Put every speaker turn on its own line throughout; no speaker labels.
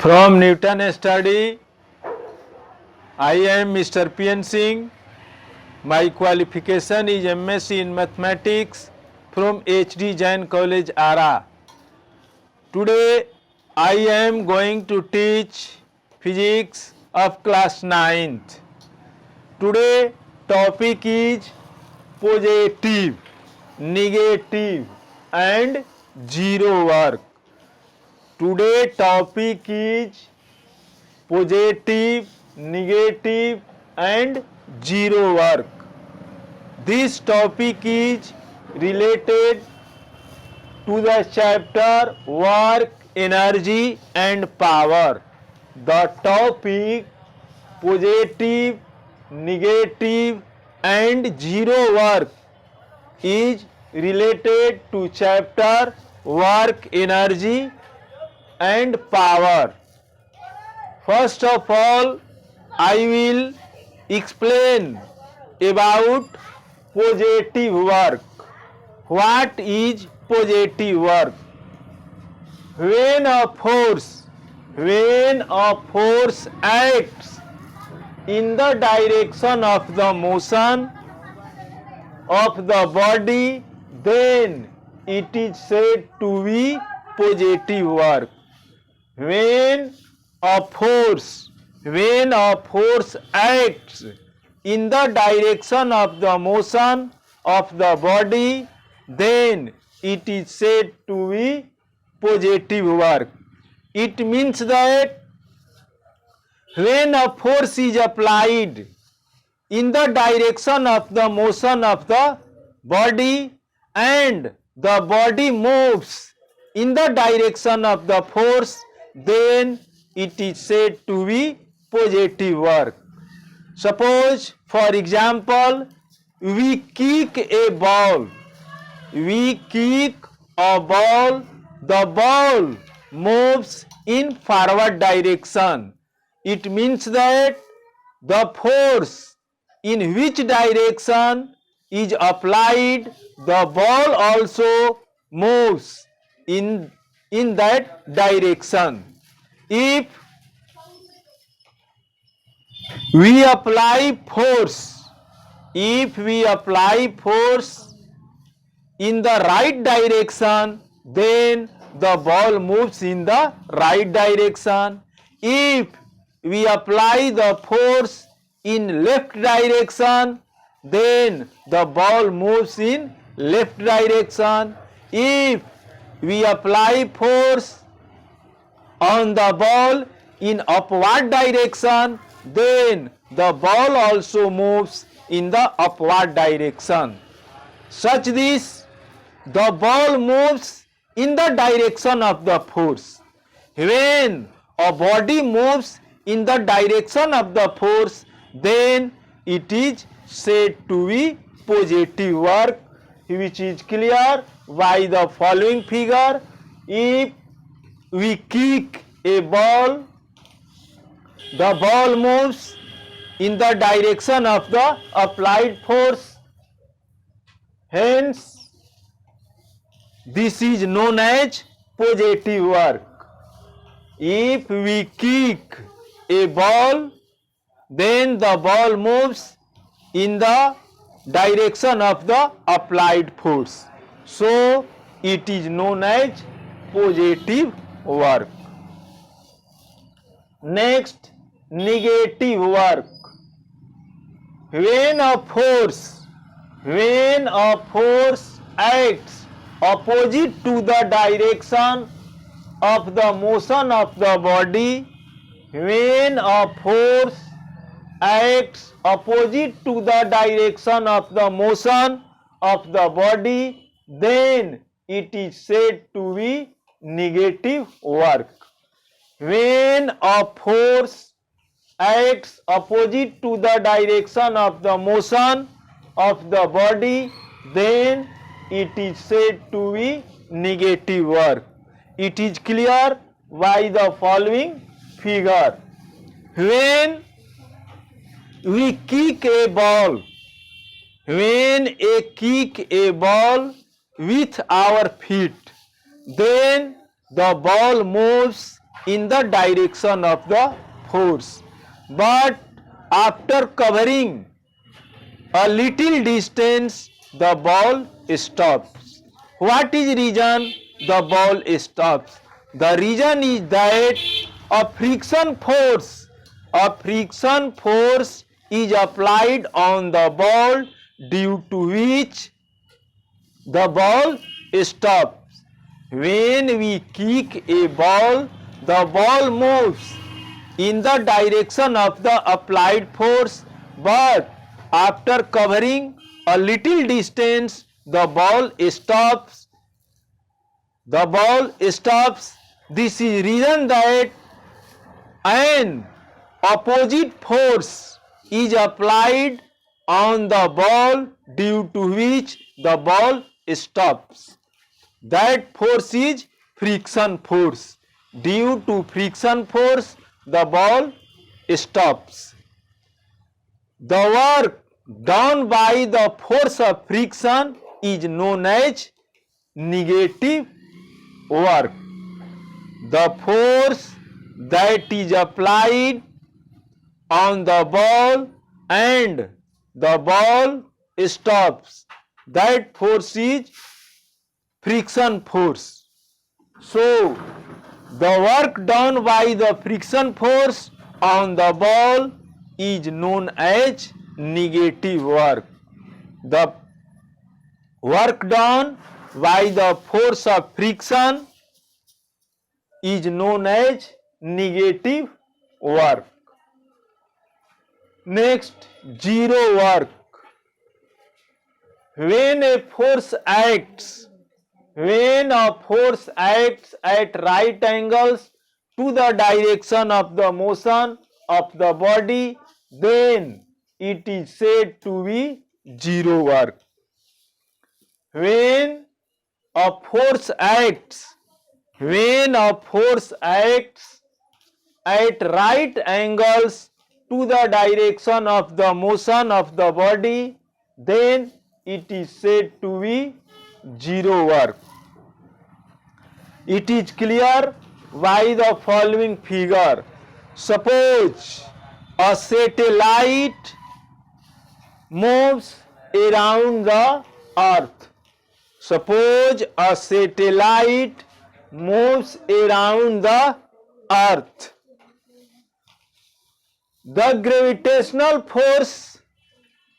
From Newton Study, I am Mr. P.N. Singh. My qualification is MSc in Mathematics from H.D. Jain College, Ara. Today, I am going to teach physics of class 9th. Today, topic is positive, negative and zero work. Today topic is positive, negative and zero work. This topic is related to the chapter work, energy and power. The topic positive, negative and zero work is related to chapter work, energy and power. First of all, I will explain about positive work. What is positive work? When a force acts in the direction of the motion of the body, then it is said to be positive work. When a force acts in the direction of the motion of the body, then it is said to be positive work. It means that when a force is applied in the direction of the motion of the body and the body moves in the direction of the force, then it is said to be positive work. Suppose, for example, we kick a ball. The ball moves in forward direction. It means that the force in which direction is applied, the ball also moves in that direction. If we apply force in the right direction, then the ball moves in the right direction. If we apply the force in left direction, then the ball moves in left direction. If we apply force on the ball in upward direction, then the ball also moves in the upward direction. Such this, the ball moves in the direction of the force. When a body moves in the direction of the force, then it is said to be positive work, which is clear by the following figure. If we kick a ball, the ball moves in the direction of the applied force. Hence, this is known as positive work. If we kick a ball, then the ball moves in the direction of the applied force. So, it is known as positive work. Next, negative work. When a force acts opposite to the direction of the motion of the body, when a force acts opposite to the direction of the motion of the body, then it is said to be negative work. When a force acts opposite to the direction of the motion of the body, then it is said to be negative work. It is clear by the following figure. When we kick a ball, with our feet, then the ball moves in the direction of the force, but after covering a little distance the ball stops. What is reason the ball stops? The reason is that a friction force is applied on the ball, due to which the ball stops. When we kick a ball, the ball moves in the direction of the applied force, but after covering a little distance the ball stops. The ball stops. This is reason that an opposite force is applied on the ball, due to which the ball stops. That force is friction force. Due to friction force the ball stops. The work done by the force of friction is known as negative work. The force that is applied on the ball and the ball stops, that force is friction force. So the work done by the friction force on the ball is known as negative work. The work done by the force of friction is known as negative work. Next, zero work. When a force acts at right angles to the direction of the motion of the body, then it is said to be zero work. When a force acts at right angles to the direction of the motion of the body, then it is said to be zero work. It is clear by the following figure. Suppose a satellite moves around the earth. Suppose a satellite moves around the earth. The gravitational force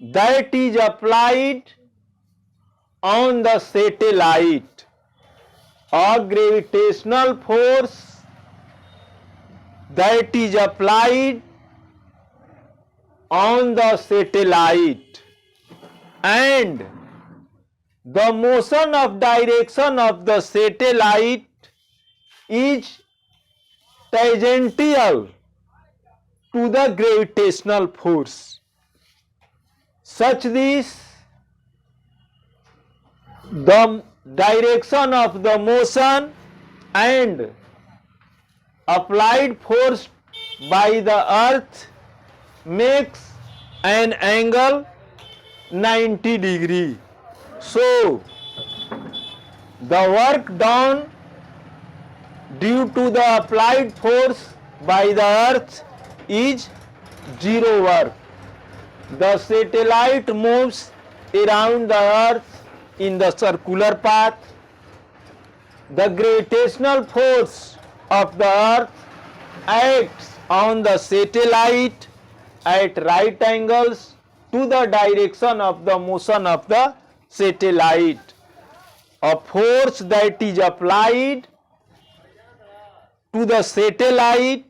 that is applied on the satellite, a gravitational force that is applied on the satellite, and the motion of direction of the satellite is tangential to the gravitational force. Such this, the direction of the motion and applied force by the earth makes an angle 90 degree. So the work done due to the applied force by the earth is zero work. The satellite moves around the earth in the circular path. The gravitational force of the earth acts on the satellite at right angles to the direction of the motion of the satellite. A force that is applied to the satellite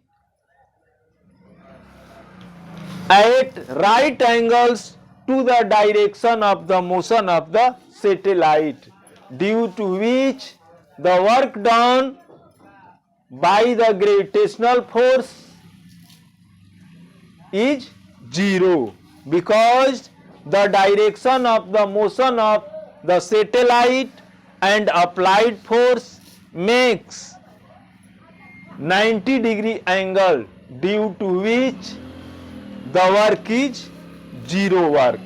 at right angles to the direction of the motion of the satellite, due to which the work done by the gravitational force is zero, because the direction of the motion of the satellite and applied force makes 90 degree angle, due to which the work is zero work.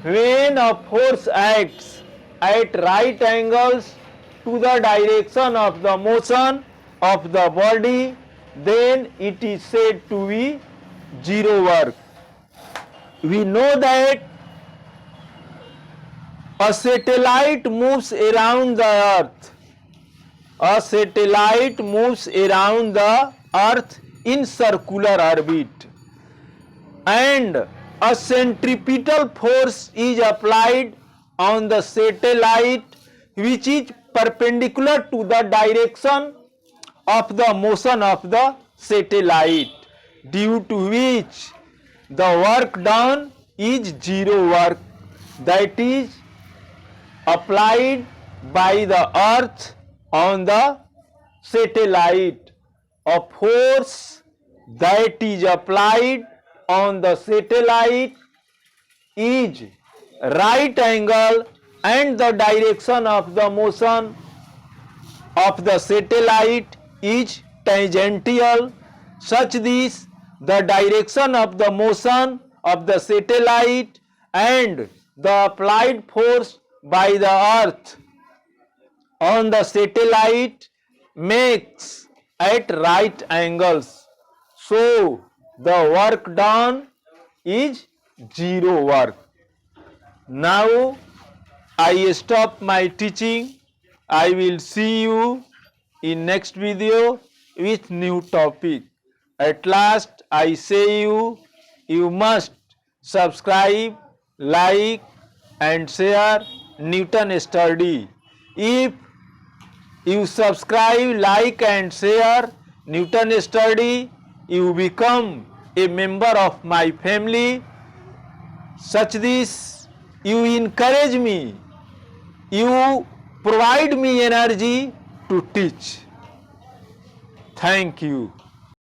When a force acts at right angles to the direction of the motion of the body, then it is said to be zero work. We know that a satellite moves around the earth. A satellite moves around the earth in circular orbit, and a centripetal force is applied on the satellite which is perpendicular to the direction of the motion of the satellite, due to which the work done is zero work, that is applied by the earth on the satellite. A force that is applied on the satellite is right angle and the direction of the motion of the satellite is tangential, such this the direction of the motion of the satellite and the applied force by the earth on the satellite makes at right angles. So the work done is zero work. Now I stop my teaching. I will see you in next video with new topic. At last I say you must subscribe, like and share Newton Study. If you subscribe, like and share Newton Study, you become a member of my family. Such this, you encourage me, you provide me energy to teach. Thank you.